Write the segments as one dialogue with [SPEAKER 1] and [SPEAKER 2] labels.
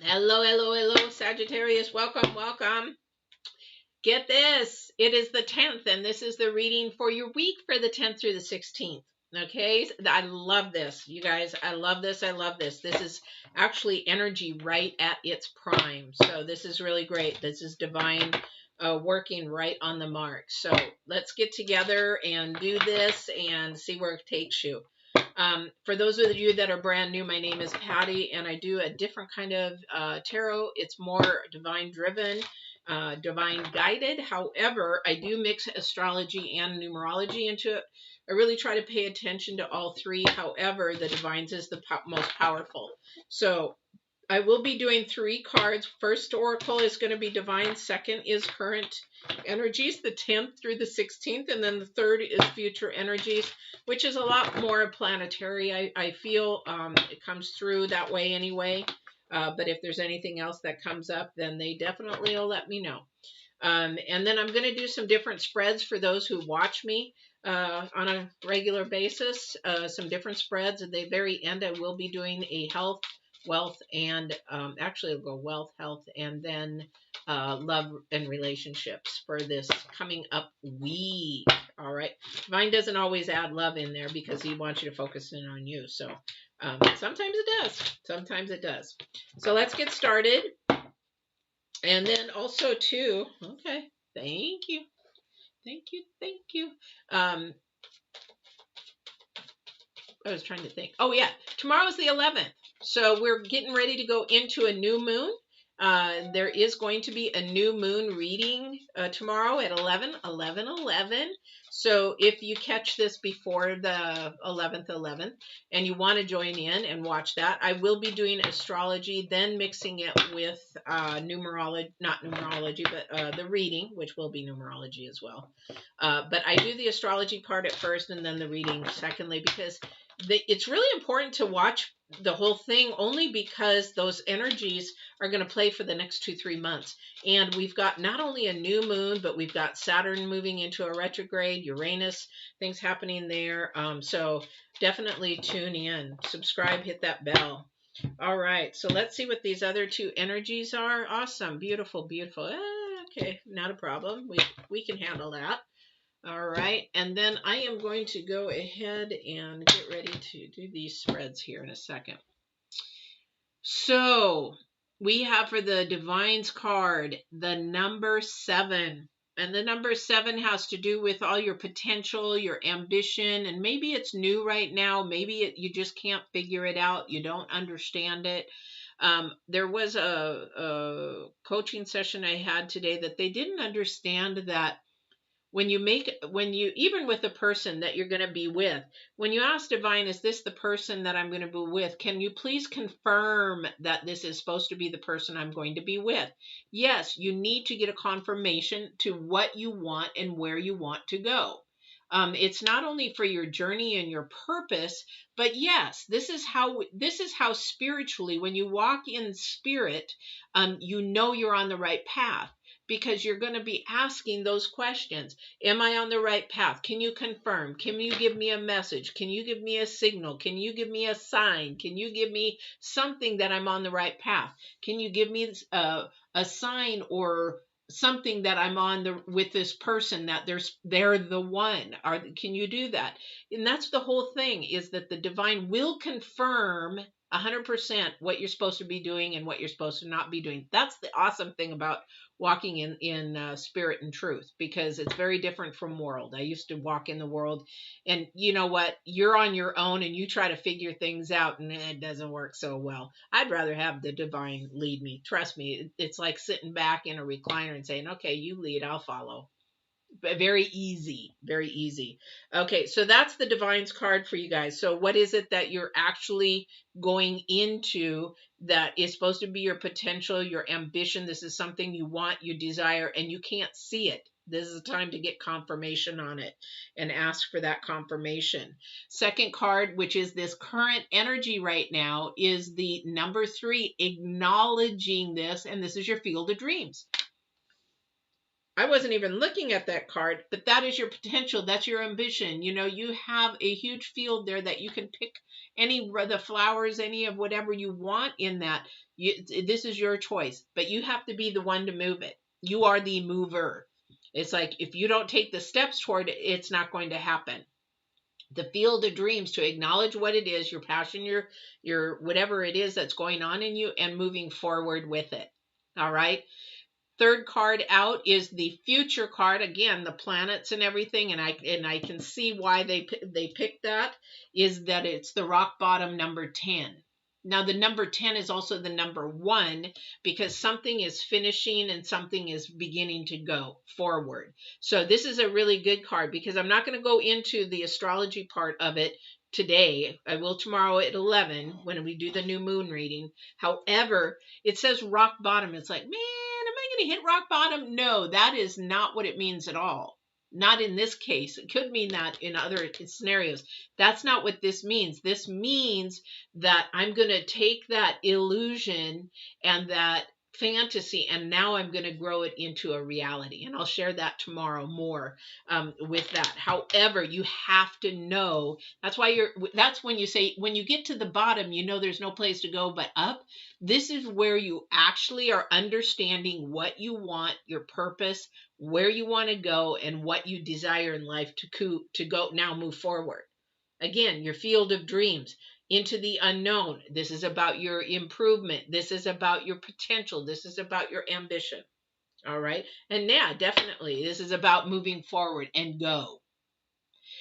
[SPEAKER 1] Hello, hello, hello, Sagittarius. Welcome, welcome. Get this. It is the 10th, and this is the reading for your week for the 10th through the 16th. Okay, I love this, you guys. I love this. I love this. This is actually energy right at its prime. So this is really great. This is divine working right on the mark. So let's get together and do this and see where it takes you. For those of you that are brand new, my name is Patty, and I do a different kind of tarot. It's more divine driven, divine guided. However, I do mix astrology and numerology into it. I really try to pay attention to all three. However, the divines is the most powerful. So I will be doing 3 cards. First oracle is going to be divine. Second is current energies, the 10th through the 16th. And then the third is future energies, which is a lot more planetary. I feel it comes through that way anyway. But if there's anything else that comes up, then they definitely will let me know. And then I'm going to do some different spreads for those who watch me on a regular basis, some different spreads. At the very end, I will be doing a health, wealth, and actually it'll go wealth, health, and then love and relationships for this coming up week. All right. Divine doesn't always add love in there because he wants you to focus in on you. So sometimes it does. Sometimes it does. So let's get started. And then also too, okay, thank you. Thank you. Thank you. I was trying to think. Oh yeah, tomorrow's the 11th. So we're getting ready to go into a new moon. There is going to be a new moon reading tomorrow at 11. So if you catch this before the 11th, and you want to join in and watch that, I will be doing astrology, then mixing it with numerology, not numerology, but the reading, which will be numerology as well. But I do the astrology part at first and then the reading secondly, because it's really important to watch the whole thing, only because those energies are going to play for the next 2-3 months. And we've got not only a new moon, but we've got Saturn moving into a retrograde, Uranus, things happening there. So definitely tune in, subscribe, hit that bell. All right, so let's see what these other 2 energies are. Awesome, beautiful, beautiful. Okay, not a problem. We can handle that. All right, and then I am going to go ahead and get ready to do these spreads here in a second. So we have for the Divines card, the number 7. And the number 7 has to do with all your potential, your ambition, and maybe it's new right now. Maybe you just can't figure it out. You don't understand it. There was a coaching session I had today that they didn't understand that when you even with the person that you're going to be with, when you ask divine, is this the person that I'm going to be with, can you please confirm that this is supposed to be the person I'm going to be with? Yes, you need to get a confirmation to what you want and where you want to go. It's not only for your journey and your purpose, but yes, this is how spiritually, when you walk in spirit, you know you're on the right path, because you're going to be asking those questions. Am I on the right path? Can you confirm? Can you give me a message? Can you give me a signal? Can you give me a sign? Can you give me something that I'm on the right path? Can you give me a sign or something that I'm on with this person, that they're the one? Can you do that? And that's the whole thing, is that the divine will confirm 100% what you're supposed to be doing and what you're supposed to not be doing. That's the awesome thing about walking in spirit and truth, because it's very different from world. I used to walk in the world, and you know what? You're on your own and you try to figure things out, and it doesn't work so well. I'd rather have the divine lead me. Trust me, it's like sitting back in a recliner and saying, okay, you lead, I'll follow. Very easy, very easy. Okay, so that's the divines card for you guys. So what is it that you're actually going into that is supposed to be your potential, your ambition? This is something you want, you desire, and you can't see it. This is a time to get confirmation on it and ask for that confirmation. Second card, which is this current energy right now, is the number 3, acknowledging this, and this is your field of dreams. I wasn't even looking at that card, but that is your potential. That's your ambition. You know, you have a huge field there that you can pick any of the flowers, any of whatever you want in that. This is your choice, but you have to be the one to move it. You are the mover. It's like if you don't take the steps toward it, it's not going to happen. The field of dreams, to acknowledge what it is, your passion, your whatever it is that's going on in you, and moving forward with it. All right. Third card out is the future card. Again, the planets and everything, and I can see why they picked that, is that it's the rock bottom number 10. Now the number 10 is also the number 1 because something is finishing and something is beginning to go forward. So this is a really good card because I'm not going to go into the astrology part of it today. I will tomorrow at 11 when we do the new moon reading. However, it says rock bottom. It's like, man, going to hit rock bottom? No, that is not what it means at all. Not in this case. It could mean that in other scenarios. That's not what this means. This means that I'm going to take that illusion and that fantasy, and now I'm going to grow it into a reality. And I'll share that tomorrow more with that. However, you have to know. That's when you say, when you get to the bottom, you know there's no place to go but up. This is where you actually are understanding what you want, your purpose, where you want to go, and what you desire in life to go now move forward. Again, your field of dreams, into the unknown. This is about your improvement. This is about your potential. This is about your ambition. All right. And yeah, definitely, this is about moving forward and go.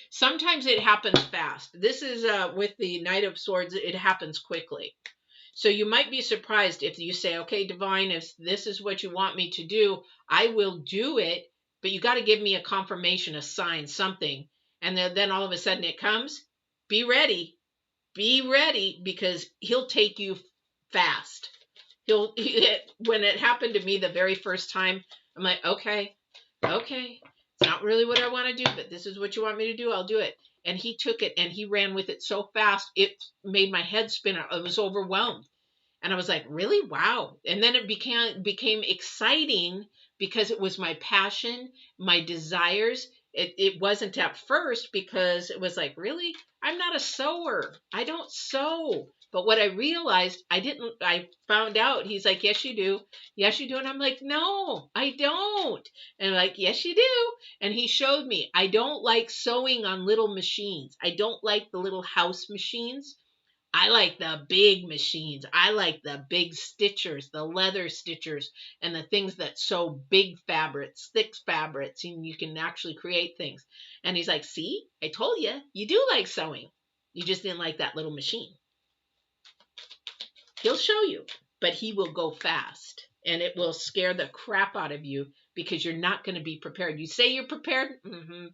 [SPEAKER 1] Sometimes it happens fast. This is with the Knight of Swords, it happens quickly. So you might be surprised if you say, okay, Divine, if this is what you want me to do, I will do it, but you got to give me a confirmation, a sign, something. And then all of a sudden it comes. Be ready. Be ready, because he'll take you fast. When it happened to me the very first time, I'm like, okay, it's not really what I want to do, but this is what you want me to do, I'll do it. And he took it and he ran with it so fast, it made my head spin. I was overwhelmed. And I was like, really? Wow. And then it became exciting because it was my passion, my desires. It wasn't at first because it was like, really? I'm not a sower. I don't sow. But what I realized, I found out, he's like, yes, you do. Yes, you do. And I'm like, no, I don't. And I'm like, yes, you do. And he showed me, I don't like sewing on little machines. I don't like the little house machines. I like the big machines. I like the big stitchers, the leather stitchers, and the things that sew big fabrics, thick fabrics, and you can actually create things. And he's like, see, I told you, you do like sewing. You just didn't like that little machine. He'll show you, but he will go fast, and it will scare the crap out of you because you're not going to be prepared. You say you're prepared,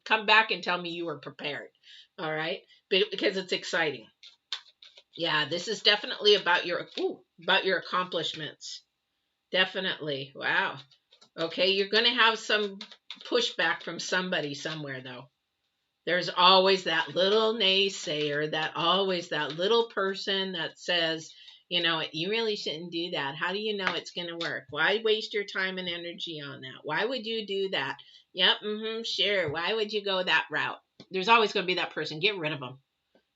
[SPEAKER 1] come back and tell me you were prepared. All right, because it's exciting. Yeah, this is definitely about your accomplishments. Definitely. Wow. Okay, you're going to have some pushback from somebody somewhere, though. There's always that little naysayer, that little person that says, you know, you really shouldn't do that. How do you know it's going to work? Why waste your time and energy on that? Why would you do that? Yep, sure. Why would you go that route? There's always going to be that person. Get rid of them.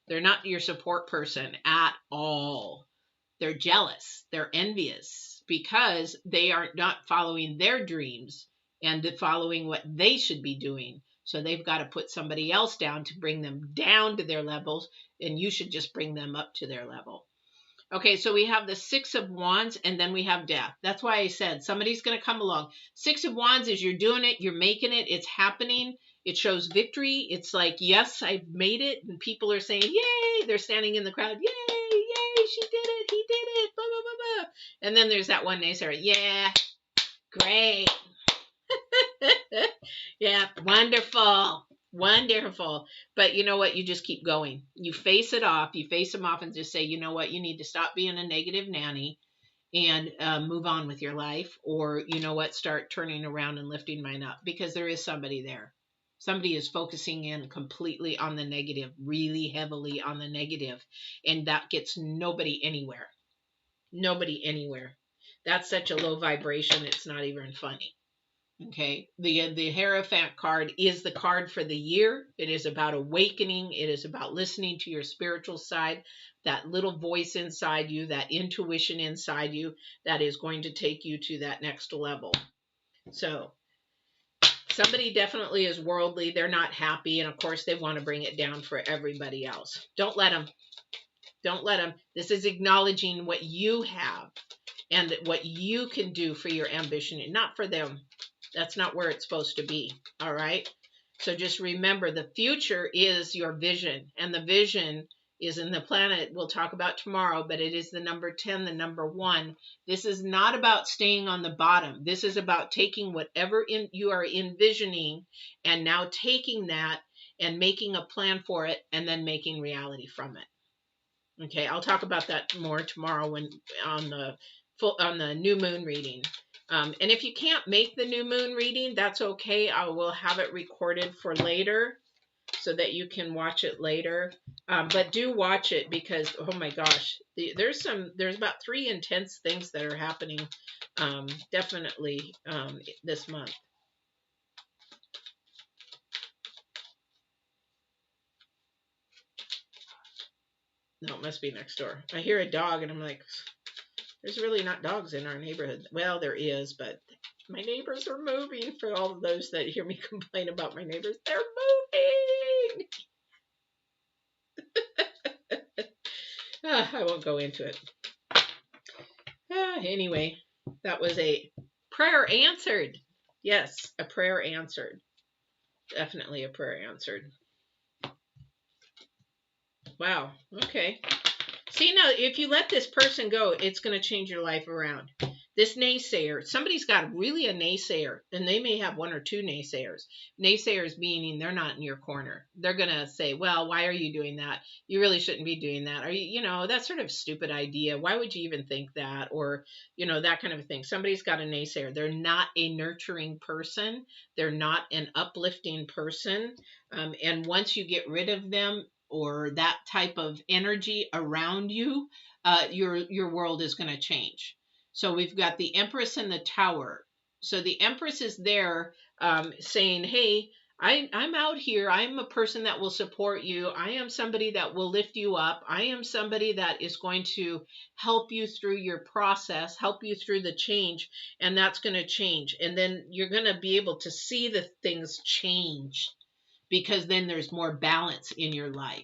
[SPEAKER 1] They're not your support person at all. They're jealous. They're envious because they are not following their dreams and following what they should be doing. So they've got to put somebody else down to bring them down to their levels, and you should just bring them up to their level. Okay, so we have the Six of Wands, and then we have Death. That's why I said somebody's going to come along. Six of Wands is you're doing it, you're making it, it's happening. It shows victory. It's like, yes, I've made it. And people are saying, yay. They're standing in the crowd. Yay, yay, she did it. He did it. Blah, blah, blah, blah. And then there's that one naysayer. Yeah, great. Yeah, wonderful. Wonderful. But you know what? You just keep going. You face it off. You face them off and just say, you know what? You need to stop being a negative nanny and move on with your life. Or, you know what? Start turning around and lifting mine up, because there is somebody there. Somebody is focusing in completely on the negative, really heavily on the negative, and that gets nobody anywhere. Nobody anywhere. That's such a low vibration, it's not even funny. Okay, the Hierophant card is the card for the year. It is about awakening. It is about listening to your spiritual side, that little voice inside you, that intuition inside you that is going to take you to that next level. So somebody definitely is worldly. They're not happy, and of course they want to bring it down for everybody else. Don't let them. Don't let them. This is acknowledging what you have and what you can do for your ambition, and not for them. That's not where it's supposed to be. All right. So just remember, the future is your vision, and the vision is in the planet we'll talk about tomorrow, but it is the number 10, the number 1. This is not about staying on the bottom. This is about taking whatever you are envisioning and now taking that and making a plan for it and then making reality from it. Okay, I'll talk about that more tomorrow when on the new moon reading. And if you can't make the new moon reading, that's okay. I will have it recorded for later so that you can watch it later. But do watch it because, oh my gosh, there's about 3 intense things that are happening definitely this month. No, it must be next door. I hear a dog and I'm like, there's really not dogs in our neighborhood. Well, there is, but my neighbors are moving. For all of those that hear me complain about my neighbors, they're moving. I won't go into it. Anyway, that was a prayer answered. Yes, a prayer answered. Definitely a prayer answered. Wow. Okay. See, now, if you let this person go, it's going to change your life around. This naysayer, somebody's got really a naysayer, and they may have 1 or 2 naysayers. Naysayers meaning they're not in your corner. They're going to say, well, why are you doing that? You really shouldn't be doing that. Are you, that sort of stupid idea. Why would you even think that? Or, that kind of thing. Somebody's got a naysayer. They're not a nurturing person. They're not an uplifting person. And once you get rid of them, or that type of energy around you, your world is going to change. So we've got the Empress and the Tower. So the Empress is there saying, hey, I'm out here. I'm a person that will support you. I am somebody that will lift you up. I am somebody that is going to help you through your process, help you through the change, and that's going to change. And then you're going to be able to see the things change, because then there's more balance in your life.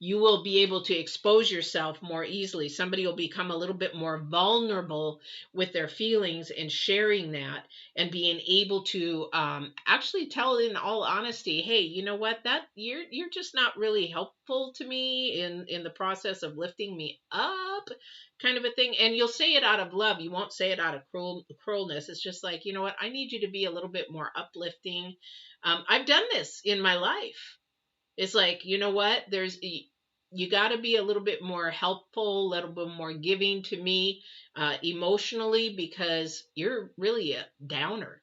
[SPEAKER 1] You will be able to expose yourself more easily. Somebody will become a little bit more vulnerable with their feelings and sharing that and being able to actually tell in all honesty, hey, you know what, that you're just not really helpful to me in the process of lifting me up, kind of a thing. And you'll say it out of love. You won't say it out of cruelness. It's just like, you know what, I need you to be a little bit more uplifting. I've done this in my life. It's like, you know what, you got to be a little bit more helpful, a little bit more giving to me emotionally, because you're really a downer.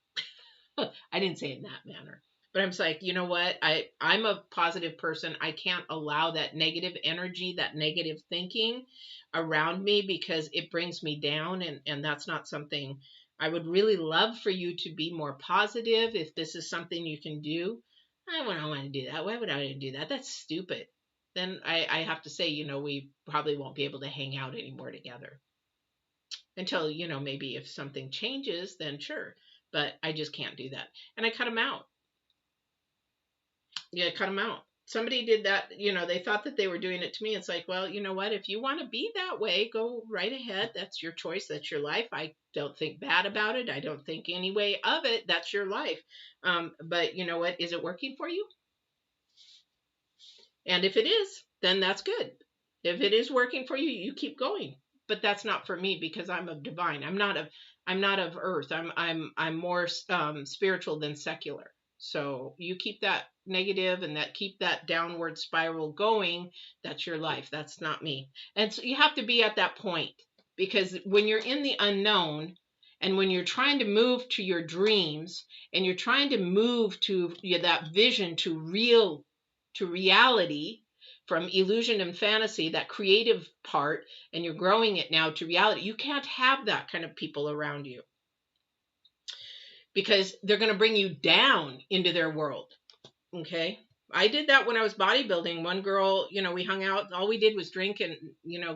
[SPEAKER 1] I didn't say it in that manner, but I'm just like, you know what, I'm a positive person. I can't allow that negative energy, that negative thinking around me, because it brings me down, and that's not something. I would really love for you to be more positive. If this is something you can do, I don't want to do that. Why would I do that? That's stupid. Then I have to say, we probably won't be able to hang out anymore together until, maybe if something changes, then sure. But I just can't do that. And I cut them out. Yeah, cut them out. Somebody did that, they thought that they were doing it to me. It's like, well, you know what? If you want to be that way, go right ahead. That's your choice. That's your life. I don't think bad about it. I don't think any way of it. That's your life. But you know what? Is it working for you? And if it is, then that's good. If it is working for you, you keep going. But that's not for me, because I'm of divine. I'm not of earth. I'm more spiritual than secular. So you keep that negative and keep that downward spiral going. That's your life. That's not me. And so you have to be at that point, because when you're in the unknown, and when you're trying to move to your dreams, and you're trying to move to that vision to reality, from illusion and fantasy, that creative part, and you're growing it now to reality, you can't have that kind of people around you. because they're going to bring you down into their world. Okay. I did that when I was bodybuilding. One girl, we hung out. All we did was drink and,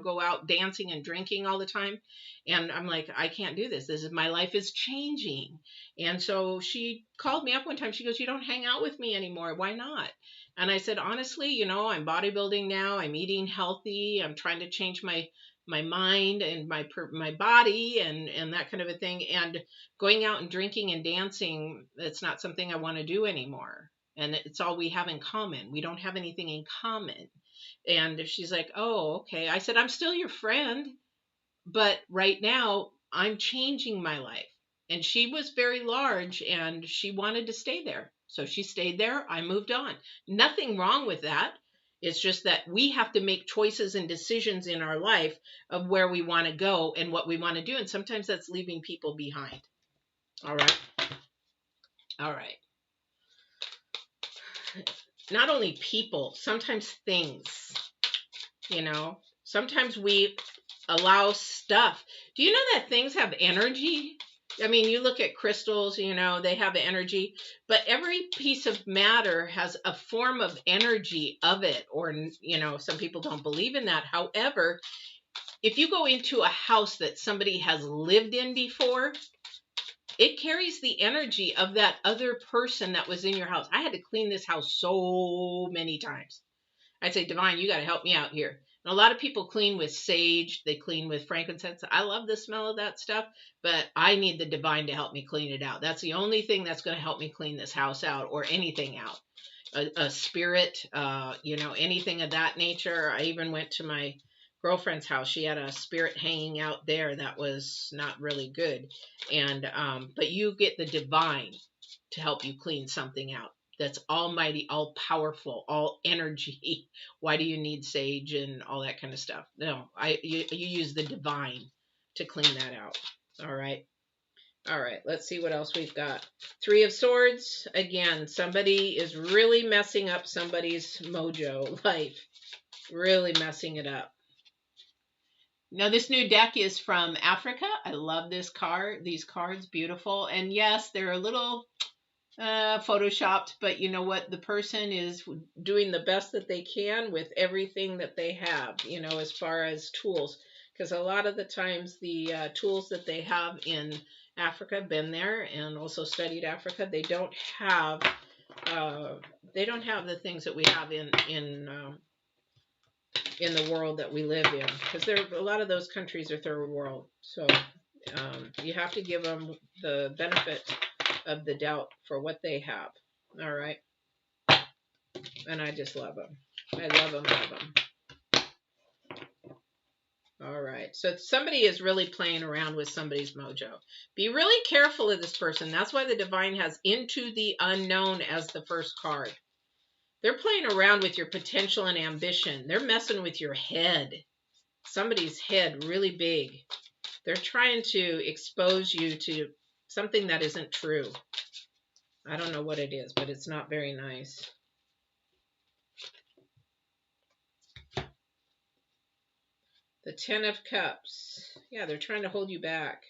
[SPEAKER 1] go out dancing and drinking all the time. And I'm like, I can't do this. My life is changing. And so she called me up one time. She goes, you don't hang out with me anymore. Why not? And I said, honestly, I'm bodybuilding now. I'm eating healthy. I'm trying to change my mind and my body and that kind of a thing. And going out and drinking and dancing, it's not something I want to do anymore. And it's all we have in common. We don't have anything in common. And she's like, oh, okay. I said, I'm still your friend, but right now I'm changing my life. And she was very large and she wanted to stay there. So she stayed there. I moved on. Nothing wrong with that. It's just that we have to make choices and decisions in our life of where we want to go and what we want to do. And sometimes that's leaving people behind. All right. All right. Not only people, sometimes things, sometimes we allow stuff. Do you know that things have energy? I mean, you look at crystals, they have energy, but every piece of matter has a form of energy of it, or, some people don't believe in that. However, if you go into a house that somebody has lived in before, it carries the energy of that other person that was in your house. I had to clean this house so many times. I'd say, Divine, you got to help me out here. And a lot of people clean with sage. They clean with frankincense. I love the smell of that stuff, but I need the Divine to help me clean it out. That's the only thing that's going to help me clean this house out or anything out. A spirit, anything of that nature. I even went to my girlfriend's house. She had a spirit hanging out there that was not really good. And but you get the Divine to help you clean something out that's almighty, all powerful, all energy. Why do you need sage and all that kind of stuff? No, you use the Divine to clean that out. All right. All right, let's see what else we've got. 3 of Swords. Again, somebody is really messing up somebody's mojo life. Really messing it up. Now, this new deck is from Africa. I love this card. These cards, beautiful. And yes, they're a little photoshopped, but you know what? The person is doing the best that they can with everything that they have, as far as tools. Because a lot of the times the tools that they have in Africa, been there and also studied Africa, they don't have the things that we have in the world that we live in, because a lot of those countries are third world. So you have to give them the benefit of the doubt for what they have. All right. And I just love them. I love them. All right. So somebody is really playing around with somebody's mojo. Be really careful of this person. That's why the Divine has Into the Unknown as the first card. They're playing around with your potential and ambition. They're messing with your head. Somebody's head really big. They're trying to expose you to something that isn't true. I don't know what it is, but it's not very nice. The 10 of Cups. Yeah, they're trying to hold you back.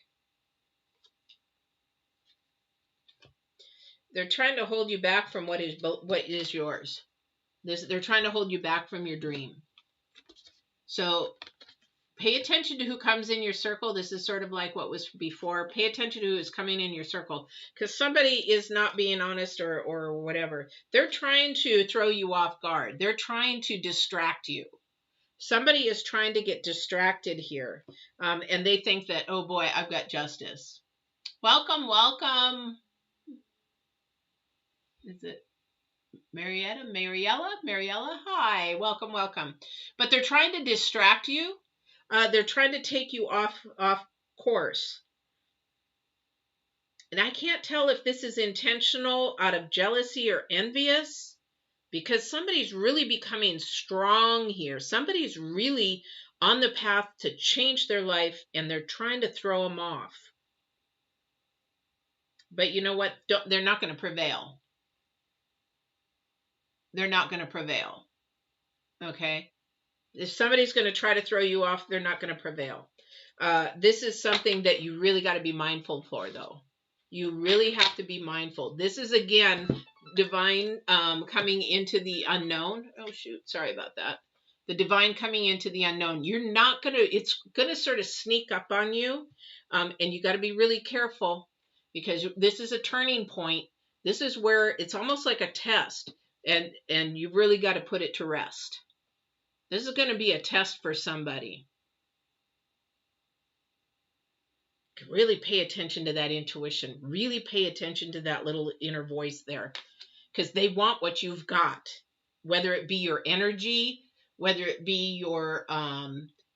[SPEAKER 1] They're trying to hold you back from what is yours. They're trying to hold you back from your dream. So pay attention to who comes in your circle. This is sort of like what was before. Pay attention to who is coming in your circle, because somebody is not being honest or whatever. They're trying to throw you off guard. They're trying to distract you. Somebody is trying to get distracted here, and they think that, oh boy, I've got justice. Welcome, welcome. Is it Mariella? Hi, welcome, welcome. But they're trying to distract you. They're trying to take you off course. And I can't tell if this is intentional, out of jealousy or envious, because somebody's really becoming strong here. Somebody's really on the path to change their life, and they're trying to throw them off. But you know what? They're not going to prevail. They're not going to prevail. Okay? If somebody's going to try to throw you off, they're not going to prevail. This is something that you really got to be mindful for, though. You really have to be mindful. This is, again, divine coming into the unknown. Oh, shoot. Sorry about that. The divine coming into the unknown. You're not going to, it's going to sort of sneak up on you. And you got to be really careful, because this is a turning point. This is where it's almost like a test, and you really got to put it to rest. This is going to be a test for somebody. Really pay attention to that intuition. Really pay attention to that little inner voice there, because they want what you've got, whether it be your energy, whether it be your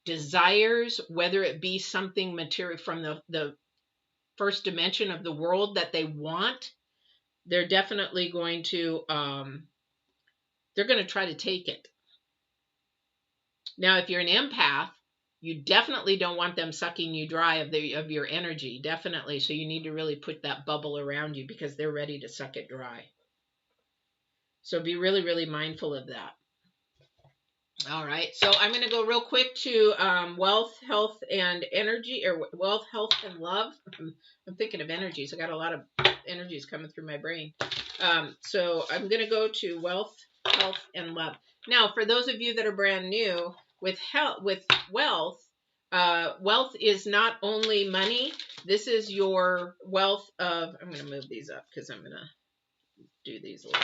[SPEAKER 1] desires, whether it be something material from the first dimension of the world that they want. They're definitely going to they're going to try to take it. Now, if you're an empath, you definitely don't want them sucking you dry of your energy, definitely. So you need to really put that bubble around you, because they're ready to suck it dry. So be really, really mindful of that. All right, so I'm going to go real quick to wealth, health, and energy, or wealth, health, and love. I'm thinking of energies. I got a lot of energies coming through my brain. So I'm going to go to wealth, health, and love. Now, for those of you that are brand new, with wealth, wealth is not only money. This is your wealth of, I'm going to move these up because I'm going to do these a little.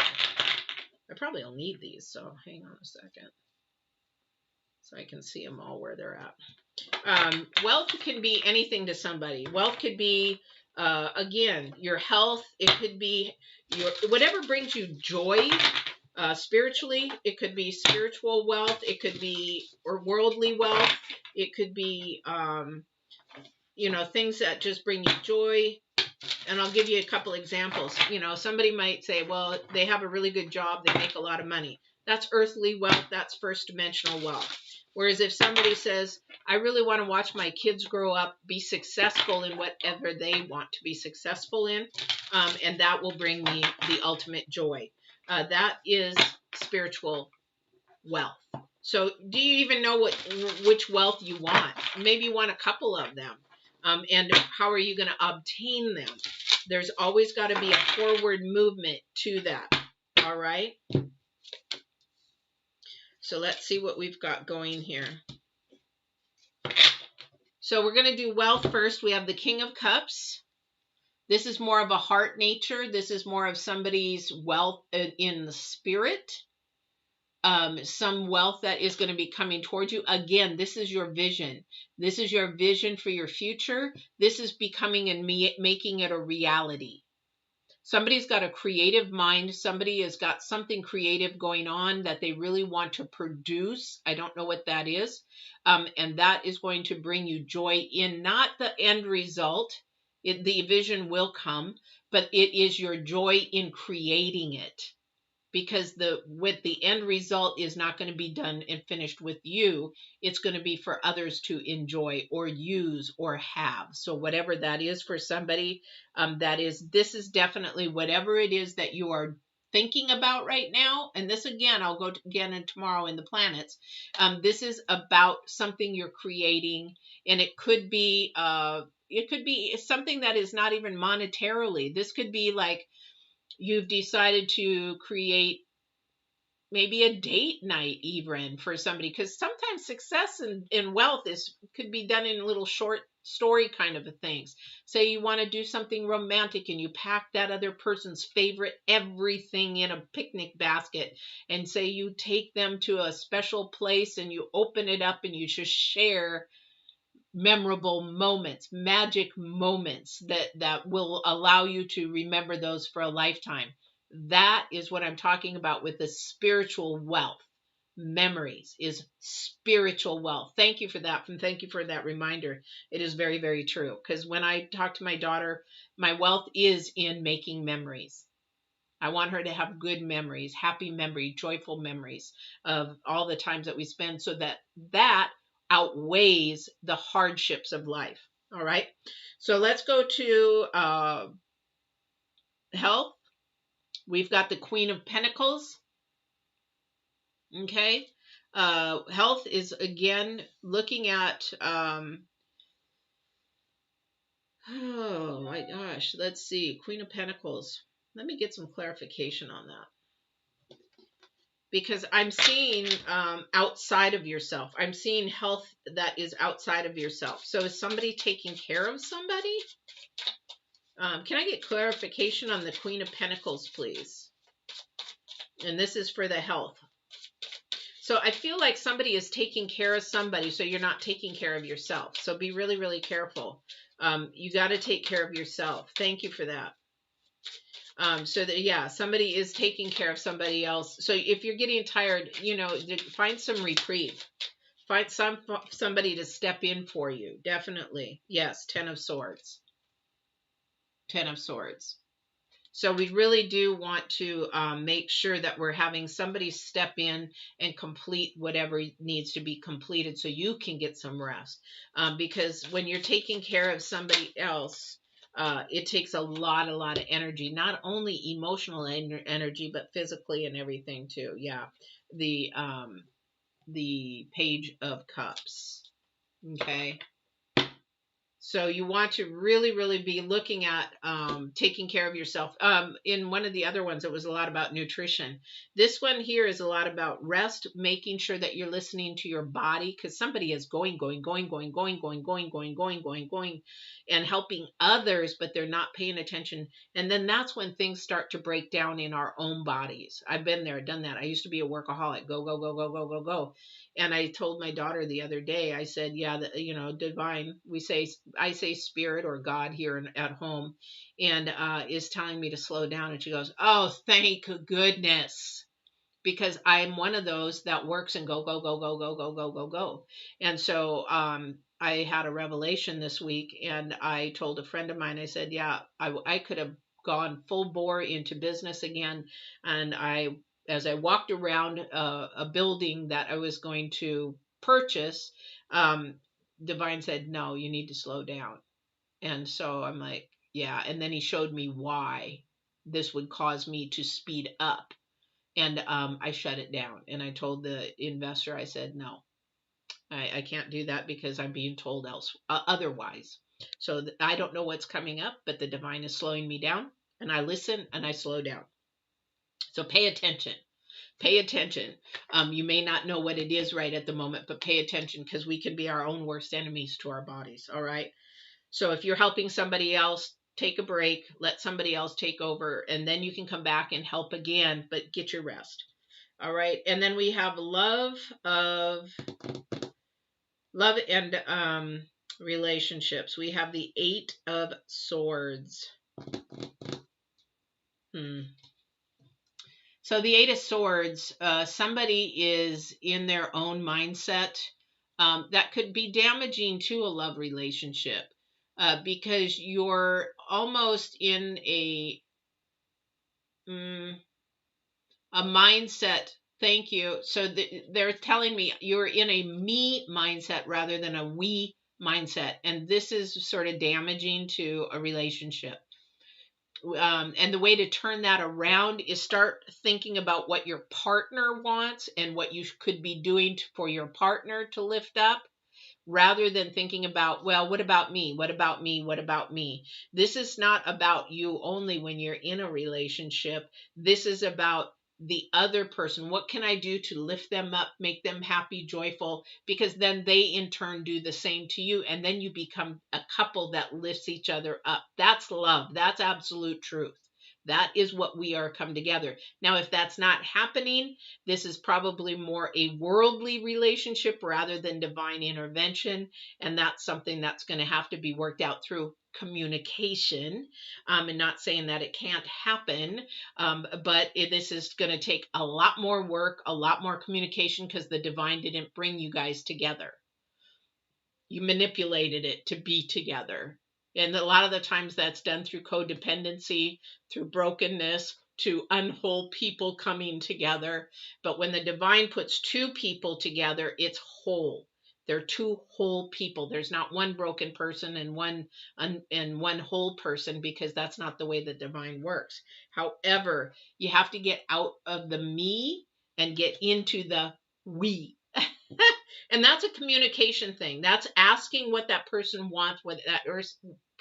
[SPEAKER 1] I probably will need these, so hang on a second, so I can see them all where they're at. Wealth can be anything to somebody. Wealth could be, again, your health. It could be your whatever brings you joy spiritually. It could be spiritual wealth. It could be or worldly wealth. It could be, things that just bring you joy. And I'll give you a couple examples. Somebody might say, well, they have a really good job. They make a lot of money. That's earthly wealth. That's first dimensional wealth. Whereas if somebody says, I really want to watch my kids grow up, be successful in whatever they want to be successful in, and that will bring me the ultimate joy. That is spiritual wealth. So do you even know which wealth you want? Maybe you want a couple of them. And how are you going to obtain them? There's always got to be a forward movement to that. All right. So let's see what we've got going here. So we're going to do wealth first. We have the King of Cups. This is more of a heart nature. This is more of somebody's wealth in the spirit. Some wealth that is going to be coming towards you. Again, this is your vision. This is your vision for your future. This is becoming and making it a reality. Somebody's got a creative mind. Somebody has got something creative going on that they really want to produce. I don't know what that is. And that is going to bring you joy in not the end result. The vision will come, but it is your joy in creating it. Because the end result is not going to be done and finished with you. It's going to be for others to enjoy or use or have. So whatever that is for somebody, this is definitely whatever it is that you are thinking about right now. And this, again, I'll go again and tomorrow in the planets. This is about something you're creating, and it could be something that is not even monetarily. This could be like, you've decided to create maybe a date night even for somebody, because sometimes success in wealth could be done in little short story kind of things. Say you want to do something romantic and you pack that other person's favorite everything in a picnic basket, and say you take them to a special place and you open it up and you just share memorable moments, magic moments that will allow you to remember those for a lifetime. That is what I'm talking about with the spiritual wealth. Memories is spiritual wealth. Thank you for that. And thank you for that reminder. It is very, very true. Because when I talk to my daughter, my wealth is in making memories. I want her to have good memories, happy memories, joyful memories of all the times that we spend, so that outweighs the hardships of life. All right. So let's go to health. We've got the Queen of Pentacles. Okay. Health is, again, looking at Oh my gosh. Let's see. Queen of Pentacles. Let me get some clarification on that. Because I'm seeing outside of yourself. I'm seeing health that is outside of yourself. So is somebody taking care of somebody? Can I get clarification on the Queen of Pentacles, please? And this is for the health. So I feel like somebody is taking care of somebody, so you're not taking care of yourself. So be really, really careful. You got to take care of yourself. Thank you for that. So that, yeah, somebody is taking care of somebody else. So if you're getting tired, you know, find some reprieve. Find somebody to step in for you. Definitely. Yes, 10 of Swords. 10 of Swords. So we really do want to make sure that we're having somebody step in and complete whatever needs to be completed so you can get some rest. Because when you're taking care of somebody else, it takes a lot of energy, not only emotional energy, but physically and everything too. Yeah. The Page of Cups. Okay. So you want to really, really be looking at taking care of yourself. In one of the other ones, it was a lot about nutrition. This one here is a lot about rest, making sure that you're listening to your body, because somebody is going, and helping others, but they're not paying attention. And then that's when things start to break down in our own bodies. I've been there, done that. I used to be a workaholic, go. And I told my daughter the other day, I said, yeah, divine, I say spirit or God here at home, and is telling me to slow down. And she goes, oh, thank goodness. Because I'm one of those that works and go. And so I had a revelation this week, and I told a friend of mine, I said, yeah, I could have gone full bore into business again. And as I walked around a building that I was going to purchase, Divine said, no, you need to slow down. And so I'm like, yeah. And then he showed me why this would cause me to speed up. And I shut it down. And I told the investor, I said, no, I can't do that because I'm being told otherwise. So I don't know what's coming up, but the divine is slowing me down. And I listen and I slow down. So pay attention. Pay attention. You may not know what it is right at the moment, but pay attention, because we can be our own worst enemies to our bodies. All right. So if you're helping somebody else, take a break, let somebody else take over, and then you can come back and help again, but get your rest. All right. And then we have love and relationships. We have the 8 of Swords. So the 8 of Swords, somebody is in their own mindset that could be damaging to a love relationship, because you're almost in a mindset. Thank you. So they're telling me you're in a me mindset rather than a we mindset, and this is sort of damaging to a relationship. And the way to turn that around is start thinking about what your partner wants and what you could be doing for your partner to lift up, rather than thinking about, well, what about me? What about me? What about me? This is not about you only when you're in a relationship. This is about the other person. What can I do to lift them up, make them happy, joyful? Because then they in turn do the same to you. And then you become a couple that lifts each other up. That's love. That's absolute truth. That is what we are come together. Now, if that's not happening, this is probably more a worldly relationship rather than divine intervention. And that's something that's going to have to be worked out through communication. And not saying that it can't happen, but this is going to take a lot more work, a lot more communication, because the divine didn't bring you guys together. You manipulated it to be together. And a lot of the times that's done through codependency, through brokenness, to unwhole people coming together. But when the divine puts 2 people together, it's whole. They're 2 whole people. There's not one broken person and one whole person, because that's not the way the divine works. However, you have to get out of the me and get into the we. And that's a communication thing. That's asking what that person wants, what that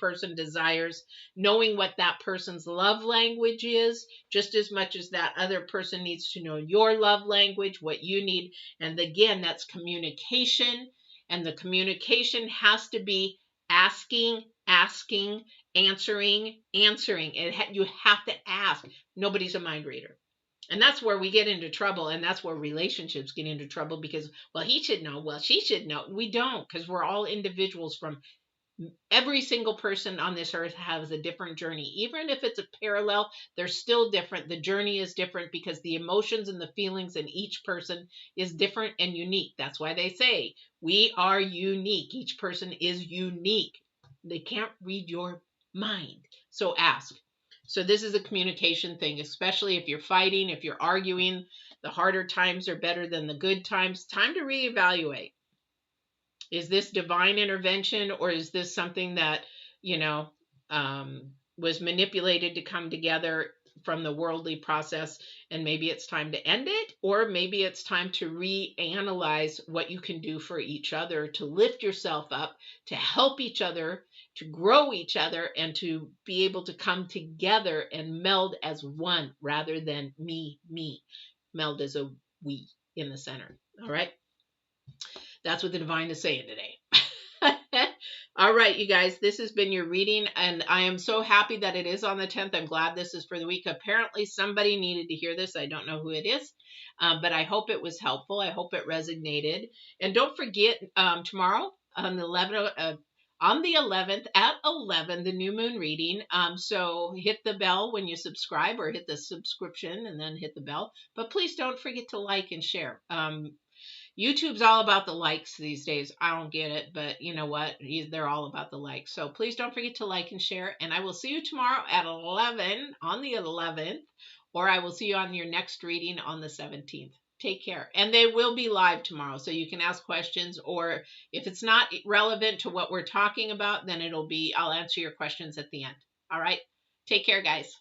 [SPEAKER 1] person desires, knowing what that person's love language is, just as much as that other person needs to know your love language, what you need. And again, that's communication. And the communication has to be asking, asking, answering, answering. You have to ask. Nobody's a mind reader. And that's where we get into trouble. And that's where relationships get into trouble because, well, he should know. Well, she should know. We don't, because we're all individuals. From every single person on this earth has a different journey. Even if it's a parallel, they're still different. The journey is different because the emotions and the feelings in each person is different and unique. That's why they say we are unique. Each person is unique. They can't read your mind. So ask. So this is a communication thing, especially if you're fighting, if you're arguing, the harder times are better than the good times. Time to reevaluate. Is this divine intervention, or is this something that, you know, was manipulated to come together from the worldly process, and maybe it's time to end it, or maybe it's time to reanalyze what you can do for each other, to lift yourself up, to help each other, to grow each other, and to be able to come together and meld as one rather than me. Meld as a we in the center. All right. That's what the divine is saying today. All right, you guys, this has been your reading, and I am so happy that it is on the 10th. I'm glad this is for the week. Apparently, somebody needed to hear this. I don't know who it is, but I hope it was helpful. I hope it resonated. And don't forget, tomorrow on the 11th at 11, the new moon reading. So hit the bell when you subscribe, or hit the subscription and then hit the bell. But please don't forget to like and share. YouTube's all about the likes these days. I don't get it, but you know what? They're all about the likes. So please don't forget to like and share. And I will see you tomorrow at 11 on the 11th, or I will see you on your next reading on the 17th. Take care. And they will be live tomorrow, so you can ask questions, or if it's not relevant to what we're talking about, then I'll answer your questions at the end. All right. Take care, guys.